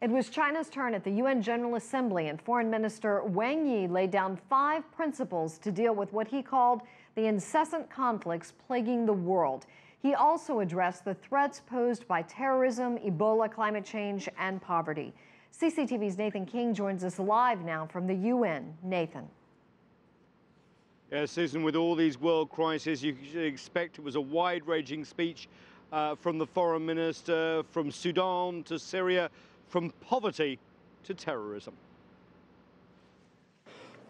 It was China's turn at the UN General Assembly, and Foreign Minister Wang Yi laid down 5 principles to deal with what he called the incessant conflicts plaguing the world. He also addressed the threats posed by terrorism, Ebola, climate change, and poverty. CCTV's Nathan King joins us live now from the UN. Nathan. Yeah, Susan, with all these world crises, you should expect it was a wide-ranging speech from the foreign minister, from Sudan to Syria, from poverty to terrorism.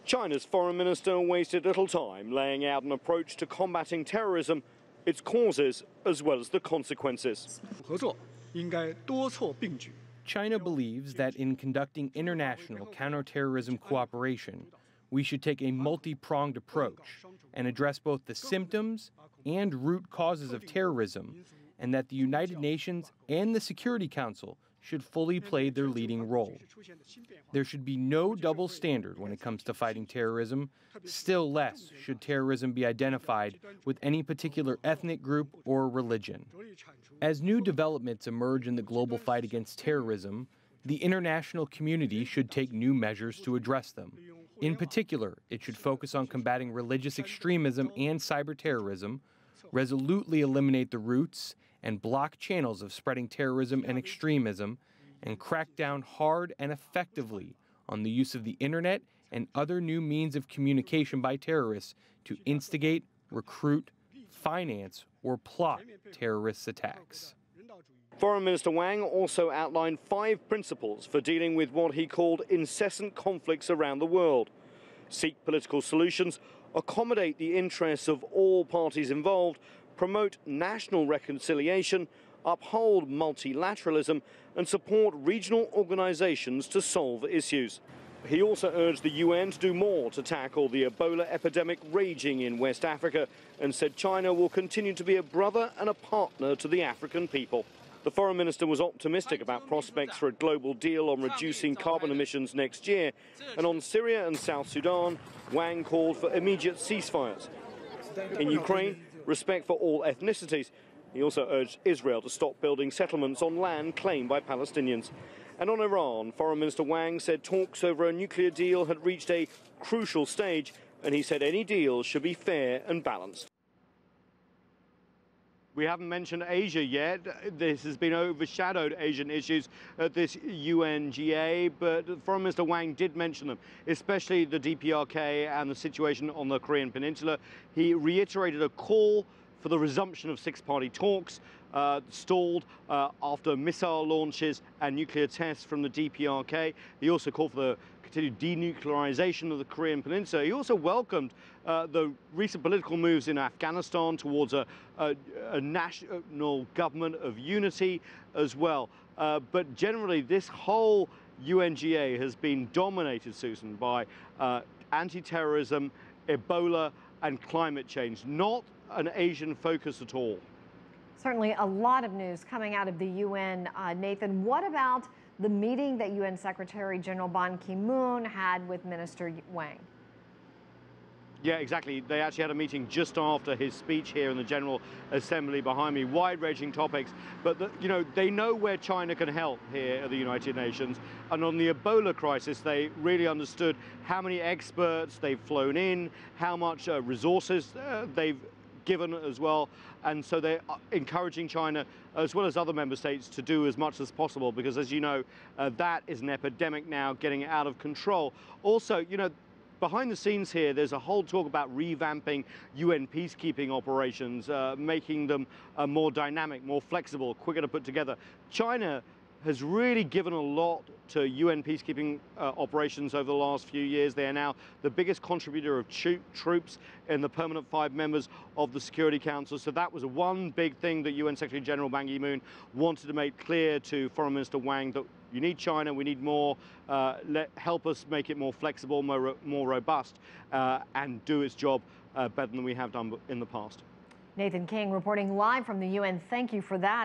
China's foreign minister wasted little time laying out an approach to combating terrorism, its causes as well as the consequences. China believes that in conducting international counterterrorism cooperation, we should take a multi-pronged approach and address both the symptoms and root causes of terrorism, and that the United Nations and the Security Council should fully play their leading role. There should be no double standard when it comes to fighting terrorism. Still less should terrorism be identified with any particular ethnic group or religion. As new developments emerge in the global fight against terrorism, the international community should take new measures to address them. In particular, it should focus on combating religious extremism and cyber terrorism, resolutely eliminate the roots and block channels of spreading terrorism and extremism, and crack down hard and effectively on the use of the internet and other new means of communication by terrorists to instigate, recruit, finance, or plot terrorist attacks. Foreign Minister Wang also outlined 5 principles for dealing with what he called incessant conflicts around the world. Seek political solutions, accommodate the interests of all parties involved, promote national reconciliation, uphold multilateralism, and support regional organizations to solve issues. He also urged the UN to do more to tackle the Ebola epidemic raging in West Africa, and said China will continue to be a brother and a partner to the African people. The foreign minister was optimistic about prospects for a global deal on reducing carbon emissions next year, and on Syria and South Sudan, Wang called for immediate ceasefires. In Ukraine, respect for all ethnicities. He also urged Israel to stop building settlements on land claimed by Palestinians. And on Iran, Foreign Minister Wang said talks over a nuclear deal had reached a crucial stage, and he said any deal should be fair and balanced. We haven't mentioned Asia yet. This has been overshadowed, Asian issues at this UNGA, but Foreign Minister Wang did mention them, especially the DPRK and the situation on the Korean Peninsula. He reiterated a call for the resumption of 6-party talks, stalled after missile launches and nuclear tests from the DPRK. He also called for the continued denuclearization of the Korean Peninsula. He also welcomed the recent political moves in Afghanistan towards a national government of unity as well. But generally, this whole UNGA has been dominated, Susan, by anti-terrorism, Ebola, and climate change, not an Asian focus at all. Certainly a lot of news coming out of the UN. Nathan, what about the meeting that UN Secretary General Ban Ki-moon had with Minister Wang? Yeah, exactly. They actually had a meeting just after his speech here in the General Assembly behind me. Wide-ranging topics, but they know where China can help here at the United Nations. And on the Ebola crisis, they really understood how many experts they've flown in, how much resources they've given as well, and so they're encouraging China as well as other member states to do as much as possible, because as you know, that is an epidemic now getting out of control. Also, behind the scenes here, there's a whole talk about revamping UN peacekeeping operations, making them more dynamic, more flexible, quicker to put together. China has really given a lot to UN peacekeeping operations over the last few years. They are now the biggest contributor of troops in the permanent 5 members of the Security Council. So that was one big thing that UN Secretary General Ban Ki-moon wanted to make clear to Foreign Minister Wang, that you need China, we need more, help us make it more flexible, more robust, and do its job better than we have done in the past. Nathan King reporting live from the UN. Thank you for that.